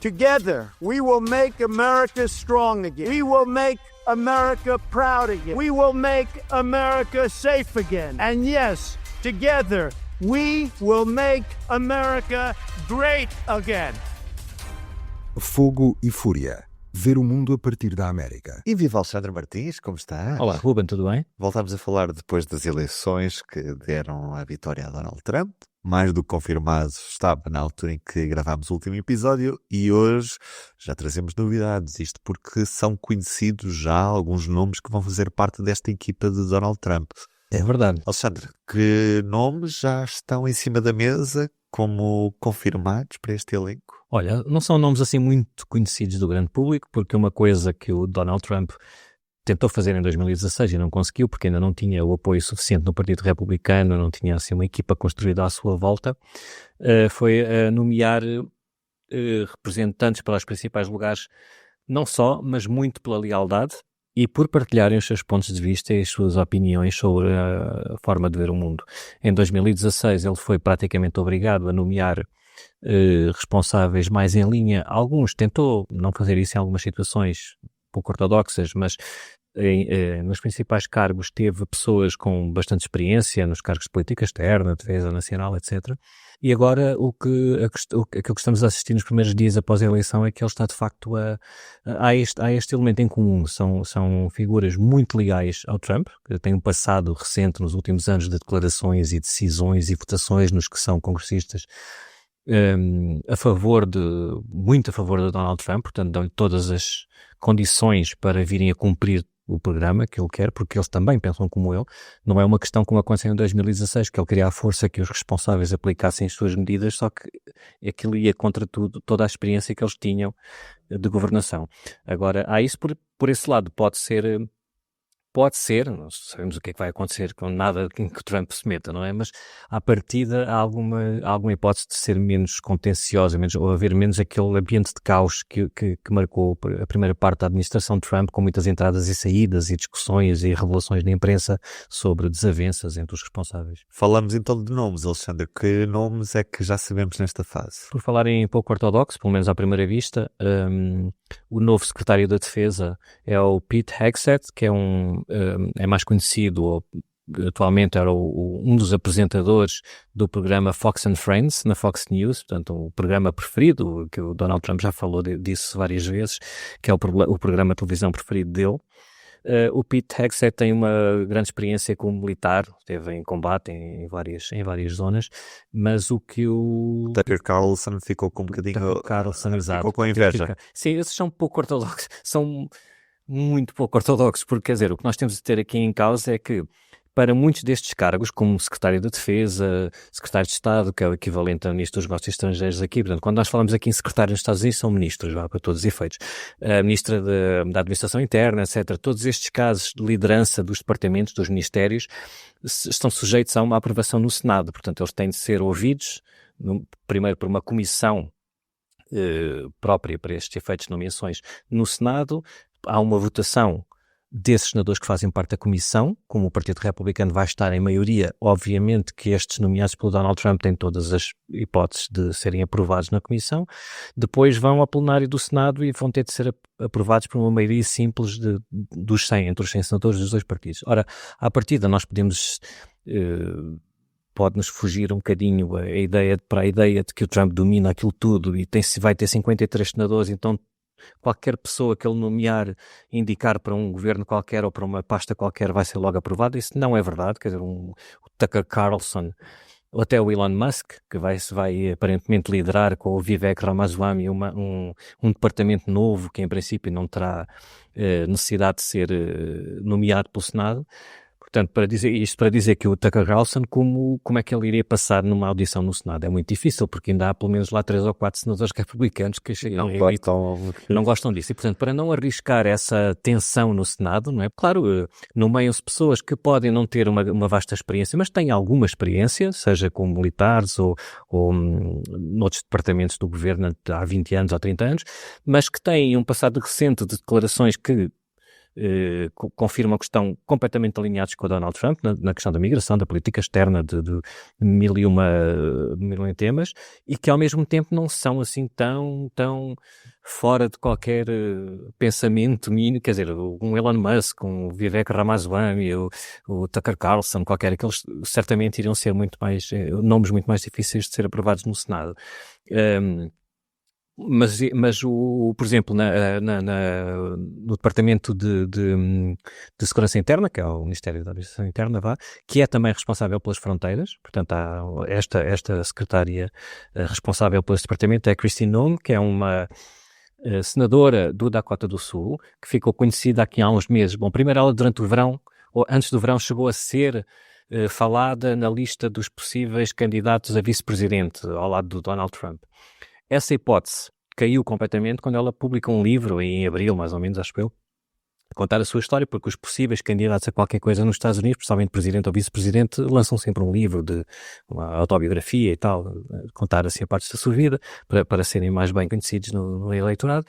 Together, we will make America strong again. We will make America proud again. We will make America safe again. And yes, together, we will make America great again. Fogo e Fúria. Ver o mundo a partir da América. E viva Alexandre Martins, como está? Olá, Ruben, tudo bem? Voltámos a falar depois das eleições que deram a vitória a Donald Trump. Mais do que confirmado estava na altura em que gravámos o último episódio e hoje já trazemos novidades. Isto porque são conhecidos já alguns nomes que vão fazer parte desta equipa de Donald Trump. É verdade. Alexandre, que nomes já estão em cima da mesa como confirmados para este elenco? Olha, não são nomes assim muito conhecidos do grande público, porque uma coisa que o Donald Trump tentou fazer em 2016 e não conseguiu, porque ainda não tinha o apoio suficiente no Partido Republicano, não tinha assim uma equipa construída à sua volta, foi nomear representantes para os principais lugares, não só, mas muito pela lealdade e por partilharem os seus pontos de vista e as suas opiniões sobre a forma de ver o mundo. Em 2016 ele foi praticamente obrigado a nomear responsáveis mais em linha. Alguns tentou não fazer isso em algumas situações pouco ortodoxas, mas nos principais cargos teve pessoas com bastante experiência nos cargos de política externa, defesa nacional, etc. E agora aquilo que estamos a assistir nos primeiros dias após a eleição é que ele está de facto há este elemento em comum. São figuras muito legais ao Trump, que têm um passado recente nos últimos anos de declarações e decisões e votações nos que são congressistas muito a favor de Donald Trump, portanto dão-lhe todas as condições para virem a cumprir o programa que ele quer, porque eles também pensam como ele. Não é uma questão como aconteceu em 2016, que ele queria à força que os responsáveis aplicassem as suas medidas, só que aquilo ia contra toda a experiência que eles tinham de governação. Agora, há isso por esse lado, pode ser, não sabemos o que é que vai acontecer com nada em que Trump se meta, não é? Mas, à partida, há alguma hipótese de ser menos contenciosa, ou haver menos aquele ambiente de caos que marcou a primeira parte da administração Trump, com muitas entradas e saídas e discussões e revelações na imprensa sobre desavenças entre os responsáveis. Falamos então de nomes, Alexandre. Que nomes é que já sabemos nesta fase? Por falar em pouco ortodoxo, pelo menos à primeira vista, o novo secretário da Defesa é o Pete Hegseth, que é mais conhecido, atualmente era um dos apresentadores do programa Fox and Friends, na Fox News, portanto o programa preferido, que o Donald Trump já falou disso várias vezes, que é o programa de televisão preferido dele. O Pete Hegseth tem uma grande experiência como militar, esteve em combate em várias zonas, mas o que o Tucker Carlson ficou com um bocadinho... Ficou com inveja. Sim, esses são pouco ortodoxos, são muito pouco ortodoxos, porque, quer dizer, o que nós temos de ter aqui em causa é que, para muitos destes cargos, como Secretário da Defesa, Secretário de Estado, que é o equivalente a Ministro dos Negócios Estrangeiros aqui, portanto, quando nós falamos aqui em Secretário dos Estados Unidos, são ministros, para todos os efeitos. A Ministra da Administração Interna, etc. Todos estes casos de liderança dos departamentos, dos ministérios, estão sujeitos a uma aprovação no Senado. Portanto, eles têm de ser ouvidos, primeiro por uma comissão própria para estes efeitos de nomeações no Senado. Há uma votação desses senadores que fazem parte da comissão. Como o Partido Republicano vai estar em maioria, obviamente que estes nomeados pelo Donald Trump têm todas as hipóteses de serem aprovados na comissão. Depois vão ao plenário do Senado e vão ter de ser aprovados por uma maioria simples dos 100, entre os 100 senadores dos dois partidos. Ora, à partida nós podemos... pode-nos fugir um bocadinho para a ideia de que o Trump domina aquilo tudo e vai ter 53 senadores, então qualquer pessoa que ele nomear, indicar para um governo qualquer ou para uma pasta qualquer vai ser logo aprovado. Isso não é verdade. Quer dizer, o Tucker Carlson ou até o Elon Musk, que vai aparentemente liderar com o Vivek Ramaswamy um departamento novo que em princípio não terá necessidade de ser nomeado pelo Senado. Portanto, para dizer que o Tucker Carlson, como é que ele iria passar numa audição no Senado? É muito difícil, porque ainda há pelo menos lá 3 ou 4 senadores republicanos que não gostam disso. E, portanto, para não arriscar essa tensão no Senado, não é? Claro, nomeiam-se pessoas que podem não ter uma vasta experiência, mas têm alguma experiência, seja como militares ou noutros departamentos do governo há 20 anos ou 30 anos, mas que têm um passado recente de declarações que confirmam que estão completamente alinhados com o Donald Trump na questão da migração, da política externa, de mil e uma temas, e que ao mesmo tempo não são assim tão fora de qualquer pensamento mínimo, quer dizer, um Elon Musk, um Vivek Ramaswamy, o Tucker Carlson, qualquer, que eles certamente iriam ser nomes muito mais difíceis de ser aprovados no Senado. Mas por exemplo, no Departamento de Segurança Interna, que é o Ministério da Administração Interna, que é também responsável pelas fronteiras, portanto há esta secretária responsável por esse departamento, é a Kristi Noem, que é uma senadora do Dakota do Sul, que ficou conhecida aqui há uns meses. Bom, primeiro ela durante o verão, ou antes do verão, chegou a ser falada na lista dos possíveis candidatos a vice-presidente ao lado do Donald Trump. Essa hipótese caiu completamente quando ela publica um livro, em abril, mais ou menos, acho eu, a contar a sua história, porque os possíveis candidatos a qualquer coisa nos Estados Unidos, principalmente presidente ou vice-presidente, lançam sempre um livro de uma autobiografia e tal, contar assim a partes da sua vida, para serem mais bem conhecidos no eleitorado.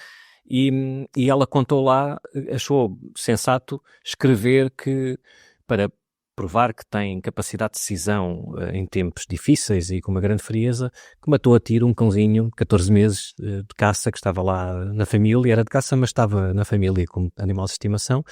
E ela contou lá, achou sensato escrever que, para provar que tem capacidade de decisão em tempos difíceis e com uma grande frieza, que matou a tiro um cãozinho de 14 meses de caça que estava lá na família, era de caça, mas estava na família como animal de estimação,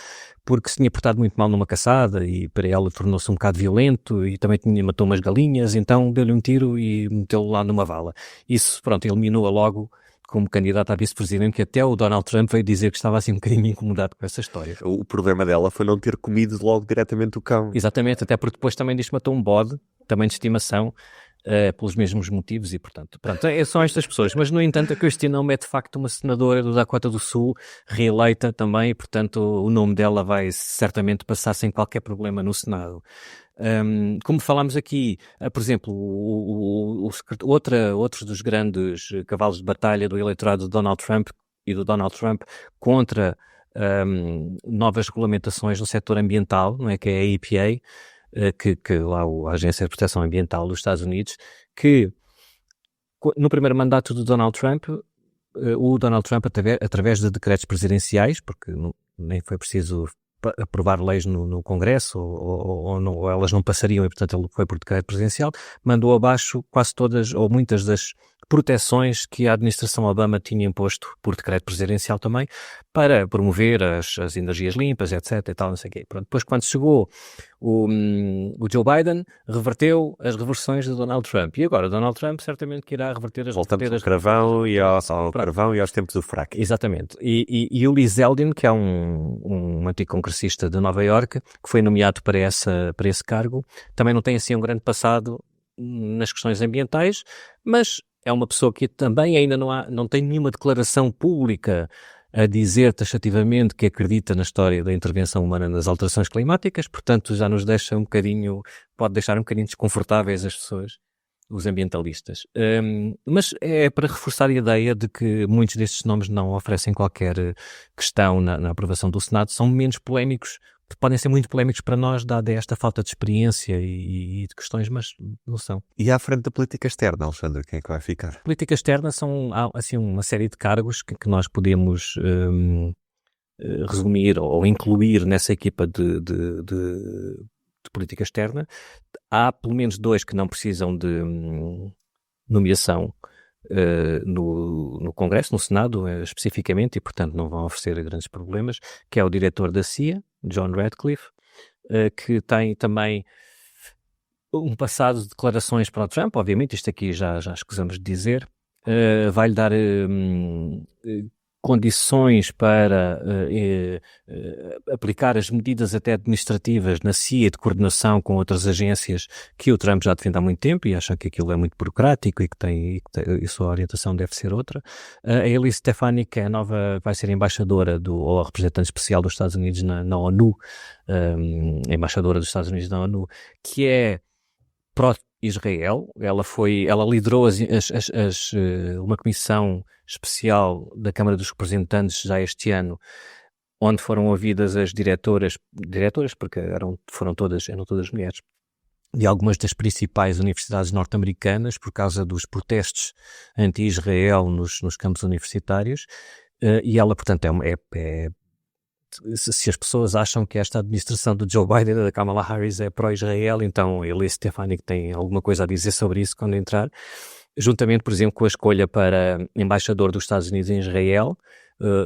porque se tinha portado muito mal numa caçada e para ela tornou-se um bocado violento e também matou umas galinhas, então deu-lhe um tiro e meteu-o lá numa vala. Isso, pronto, eliminou-a logo como candidato a vice-presidente, que até o Donald Trump veio dizer que estava assim um bocadinho incomodado com essa história. O problema dela foi não ter comido logo diretamente o cão. Exatamente, até porque depois também diz que matou um bode, também de estimação, pelos mesmos motivos e, portanto, pronto, são estas pessoas. Mas, no entanto, a Kristi Noem é de facto uma senadora do Dakota do Sul, reeleita também, e, portanto, o nome dela vai certamente passar sem qualquer problema no Senado. Como falámos aqui, por exemplo, outros dos grandes cavalos de batalha do eleitorado de Donald Trump e do Donald Trump contra novas regulamentações no setor ambiental, não é, que é a EPA, que lá a Agência de Proteção Ambiental dos Estados Unidos, que no primeiro mandato do Donald Trump, o Donald Trump, através de decretos presidenciais, porque nem foi preciso aprovar leis no Congresso, ou elas não passariam, e portanto ele foi por decreto presidencial, mandou abaixo quase todas, ou muitas das proteções que a administração Obama tinha imposto por decreto presidencial também, para promover as energias limpas, etc. e tal, não sei o quê. Pronto, depois quando chegou o Joe Biden, reverteu as reversões de Donald Trump. E agora Donald Trump certamente que irá reverter as... Voltamos ao carvão e aos tempos do fraco. Exatamente. E o Lee Zeldin, que é um antigo congressista de Nova Iorque, que foi nomeado para esse cargo, também não tem assim um grande passado nas questões ambientais, mas é uma pessoa que também ainda não tem nenhuma declaração pública a dizer taxativamente que acredita na história da intervenção humana nas alterações climáticas, portanto já nos deixa pode deixar um bocadinho desconfortáveis as pessoas, os ambientalistas. Mas é para reforçar a ideia de que muitos destes nomes não oferecem qualquer questão na aprovação do Senado, são menos polémicos, podem ser muito polémicos para nós, dada esta falta de experiência e de questões, mas não são. E à frente da política externa, Alexandre, quem é que vai ficar? Política externa são assim uma série de cargos que nós podemos resumir ou incluir nessa equipa de política externa. Há pelo menos 2 que não precisam de nomeação no Congresso, no Senado especificamente, e portanto não vão oferecer grandes problemas, que é o diretor da CIA, John Ratcliffe, que tem também um passado de declarações para o Trump, obviamente, isto aqui já escusamos de dizer, vai-lhe dar condições para aplicar as medidas até administrativas na CIA de coordenação com outras agências que o Trump já defende há muito tempo e acha que aquilo é muito burocrático e a sua orientação deve ser outra. A Elise Stefanik, que é vai ser embaixadora ou representante especial dos Estados Unidos na ONU, embaixadora dos Estados Unidos na ONU, que é pró-Israel. Ela liderou uma comissão especial da Câmara dos Representantes já este ano, onde foram ouvidas as diretoras porque eram todas mulheres, de algumas das principais universidades norte-americanas por causa dos protestos anti-Israel nos campos universitários, e ela, portanto, se as pessoas acham que esta administração do Joe Biden e da Kamala Harris é pró-Israel, então Elise Stefanik tem alguma coisa a dizer sobre isso quando entrar. Juntamente, por exemplo, com a escolha para embaixador dos Estados Unidos em Israel,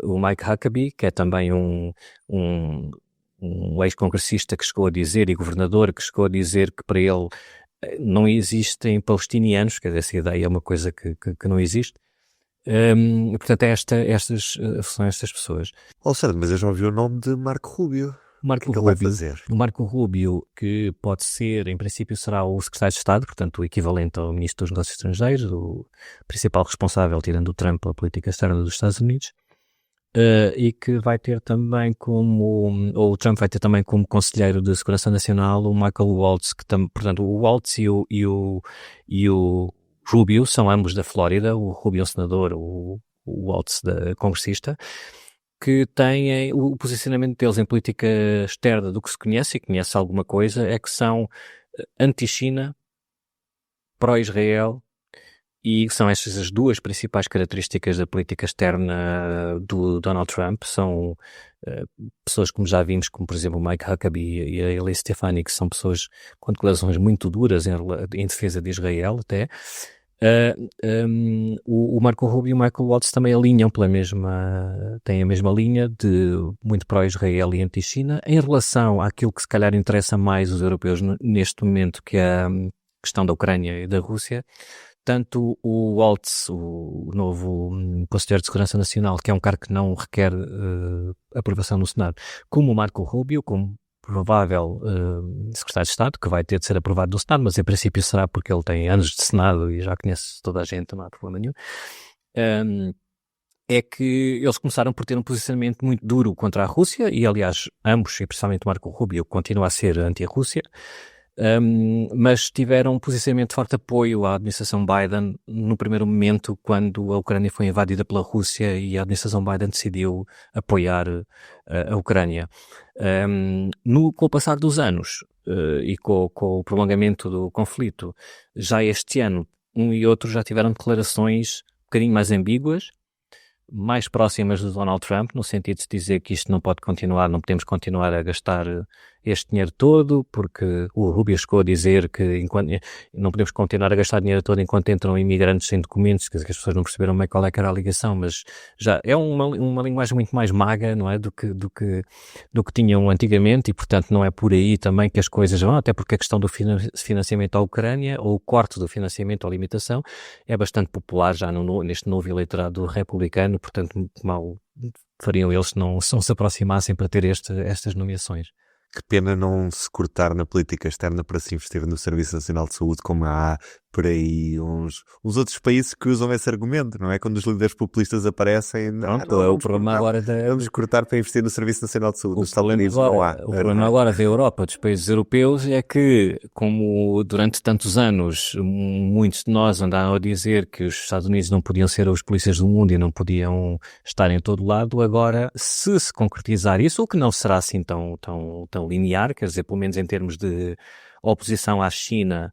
o Mike Huckabee, que é também um ex-congressista que chegou a dizer, e governador, que chegou a dizer que para ele não existem palestinianos, quer dizer, essa ideia é uma coisa que não existe. Portanto, são estas pessoas. Alexandre, mas eu já ouvi o nome de Marco Rubio. O que ele vai fazer? O Marco Rubio, que pode ser, em princípio, será o secretário de Estado, portanto, o equivalente ao ministro dos Negócios Estrangeiros, o principal responsável, tirando o Trump, pela política externa dos Estados Unidos, e que vai ter também ou o Trump vai ter também como conselheiro de Segurança Nacional o Michael Waltz, portanto, o Waltz e o Rubio são ambos da Flórida, o Rubio é um senador, o Waltz congressista, que têm o posicionamento deles em política externa do que se conhece, e conhece alguma coisa, é que são anti-China, pró-Israel, e são estas as duas principais características da política externa do Donald Trump. São pessoas, como já vimos, como por exemplo o Mike Huckabee e a Elise Stefanik, que são pessoas com declarações muito duras em defesa de Israel até. O Marco Rubio e o Michael Waltz também alinham têm a mesma linha de muito pró-Israel e anti-China em relação àquilo que se calhar interessa mais os europeus neste momento, que é a questão da Ucrânia e da Rússia. Tanto o Waltz, o novo conselheiro de Segurança Nacional, que é um cargo que não requer aprovação no Senado, como o Marco Rubio, como provável secretário de Estado, que vai ter de ser aprovado no Senado, mas em princípio será porque ele tem anos de Senado e já conhece toda a gente, não há problema nenhum. É que eles começaram por ter um posicionamento muito duro contra a Rússia, e aliás ambos, e principalmente o Marco Rubio, continua a ser anti-Rússia, mas tiveram um posicionamento de forte apoio à administração Biden no primeiro momento, quando a Ucrânia foi invadida pela Rússia e a administração Biden decidiu apoiar a Ucrânia. Com o passar dos anos e com o prolongamento do conflito, já este ano um e outro já tiveram declarações um bocadinho mais ambíguas, mais próximas do Donald Trump, no sentido de dizer que isto não pode continuar, não podemos continuar a gastar este dinheiro todo, porque o Rubio chegou a dizer que não podemos continuar a gastar dinheiro todo enquanto entram imigrantes sem documentos, quer dizer, que as pessoas não perceberam bem qual é que era a ligação, mas já é uma linguagem muito mais maga, não é, do que tinham antigamente, e portanto não é por aí também que as coisas vão, até porque a questão do financiamento à Ucrânia, ou o corte do financiamento à limitação, é bastante popular já neste novo eleitorado republicano, portanto mal fariam eles se não se aproximassem para ter estas nomeações. Que pena não se cortar na política externa para se investir no Serviço Nacional de Saúde, como há por aí uns outros países que usam esse argumento, não é? Quando os líderes populistas aparecem, o problema agora vamos cortar para investir no Serviço Nacional de Saúde. O problema agora da Europa, dos países europeus, é que, como durante tantos anos muitos de nós andaram a dizer que os Estados Unidos não podiam ser os polícias do mundo e não podiam estar em todo lado, agora, se concretizar isso, o que não será assim tão linear, quer dizer, pelo menos em termos de oposição à China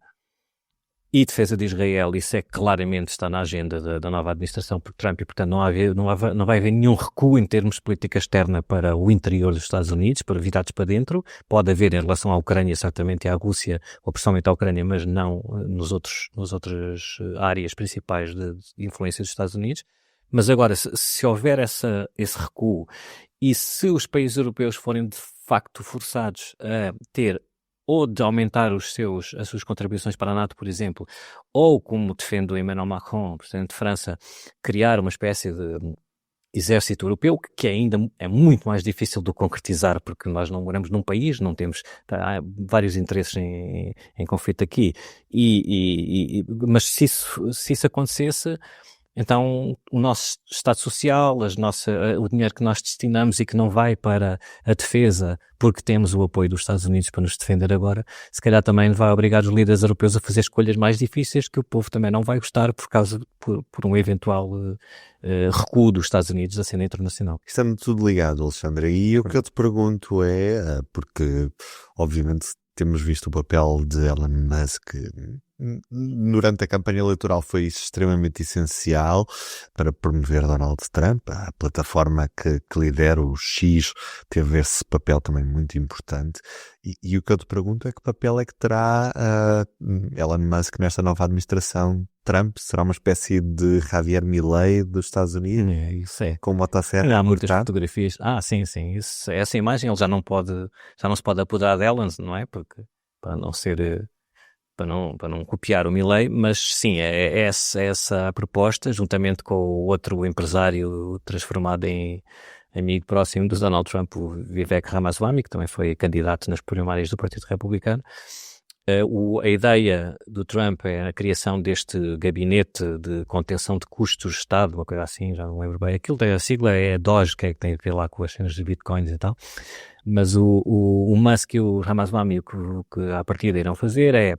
e defesa de Israel, isso é que claramente está na agenda da nova administração por Trump, e portanto não vai haver nenhum recuo em termos de política externa para o interior dos Estados Unidos, para virados para dentro. Pode haver em relação à Ucrânia, certamente, e à Rússia, ou principalmente à Ucrânia, mas não nas outras áreas principais de influência dos Estados Unidos. Mas agora, se houver esse recuo, e se os países europeus forem de facto forçados a ter ou de aumentar as suas contribuições para a NATO, por exemplo, ou, como defende o Emmanuel Macron, presidente de França, criar uma espécie de exército europeu, que ainda é muito mais difícil de concretizar, porque nós não moramos num país, não temos, há vários interesses em conflito aqui, mas se isso acontecesse, então o nosso Estado Social, o dinheiro que nós destinamos e que não vai para a defesa, porque temos o apoio dos Estados Unidos para nos defender agora, se calhar também vai obrigar os líderes europeus a fazer escolhas mais difíceis, que o povo também não vai gostar por um eventual recuo dos Estados Unidos da cena internacional. Isto é tudo ligado, Alexandre, e o que eu te pergunto é, porque obviamente temos visto o papel de Elon Musk durante a campanha eleitoral foi extremamente essencial para promover Donald Trump. A plataforma que lidera, o X, teve esse papel também muito importante. E o que eu te pergunto é que papel é que terá Elon Musk nesta nova administração Trump? Será uma espécie de Javier Milei dos Estados Unidos? Isso é. Com motosserra? Há muitas fotografias. Sim. Essa imagem ele já não se pode apoderar dela, não é? Porque para não ser... Para não copiar o Milei, mas sim, é essa a proposta, juntamente com o outro empresário transformado em amigo próximo do Donald Trump, o Vivek Ramaswamy, que também foi candidato nas primárias do Partido Republicano. A ideia do Trump é a criação deste gabinete de contenção de custos do Estado, uma coisa assim, já não lembro bem. A sigla é DOGE, que tem a ver lá com as cenas de bitcoins e tal. Mas o Musk e o Ramaswamy o que à partida irão fazer é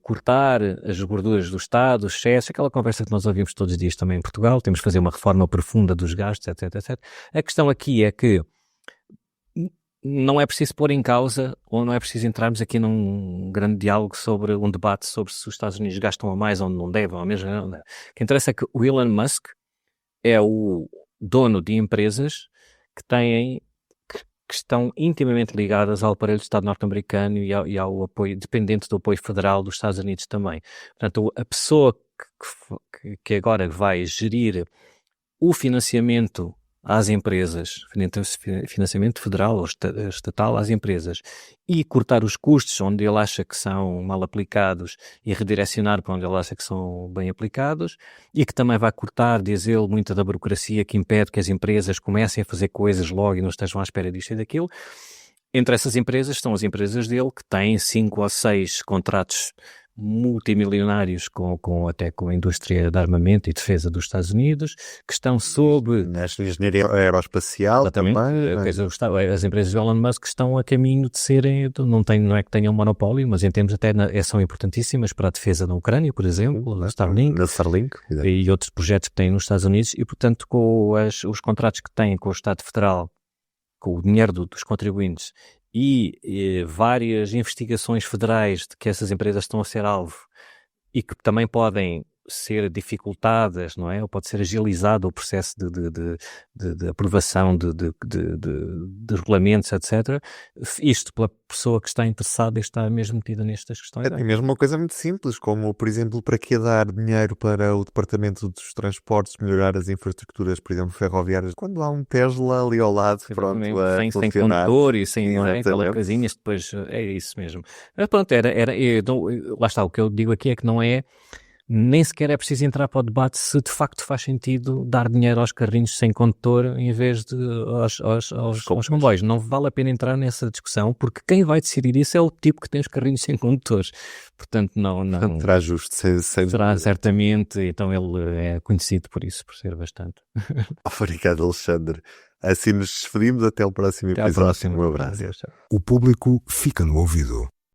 cortar as gorduras do Estado, os excessos, aquela conversa que nós ouvimos todos os dias também em Portugal, temos que fazer uma reforma profunda dos gastos, etc. A questão aqui é que não é preciso pôr em causa, ou não é preciso entrarmos aqui num grande diálogo sobre um debate sobre se os Estados Unidos gastam a mais ou não devem, ou mesmo não devem. O que interessa é que o Elon Musk é o dono de empresas que estão intimamente ligadas ao aparelho do Estado norte-americano e ao apoio, dependente do apoio federal dos Estados Unidos também. Portanto, a pessoa que agora vai gerir o financiamento às empresas, financiamento federal ou estatal às empresas, e cortar os custos onde ele acha que são mal aplicados e redirecionar para onde ele acha que são bem aplicados, e que também vai cortar, diz ele, muita da burocracia que impede que as empresas comecem a fazer coisas logo e não estejam à espera disto e daquilo. Entre essas empresas estão as empresas dele, que têm 5 ou 6 contratos multimilionários até com a indústria de armamento e defesa dos Estados Unidos, que estão sob... Na engenharia aeroespacial. Exatamente. Também, as empresas de Elon Musk estão a caminho de serem... Não é que tenham monopólio, mas em termos até são importantíssimas para a defesa da Ucrânia, por exemplo, na Starlink e outros projetos que têm nos Estados Unidos, e portanto com os contratos que têm com o Estado Federal, com o dinheiro dos contribuintes, e várias investigações federais de que essas empresas estão a ser alvo e que também podem ser dificultadas, não é? Ou pode ser agilizado o processo de aprovação de regulamentos, etc. Isto pela pessoa que está interessada e está mesmo metida nestas questões. É mesmo uma coisa muito simples, como, por exemplo, para que dar dinheiro para o Departamento dos Transportes melhorar as infraestruturas, por exemplo, ferroviárias, quando há um Tesla ali ao lado, pronto, sem condutor e sem aquelas casinhas, depois é isso mesmo. Mas pronto, lá está, o que eu digo aqui é que não é, nem sequer é preciso entrar para o debate se de facto faz sentido dar dinheiro aos carrinhos sem condutor em vez de aos comboios. Não vale a pena entrar nessa discussão, porque quem vai decidir isso é o tipo que tem os carrinhos sem condutores. Portanto, não será justo. Será certamente, então ele é conhecido por isso, por ser bastante. Obrigado, Alexandre. Assim nos despedimos, até o próximo episódio. Um abraço. O público fica no ouvido.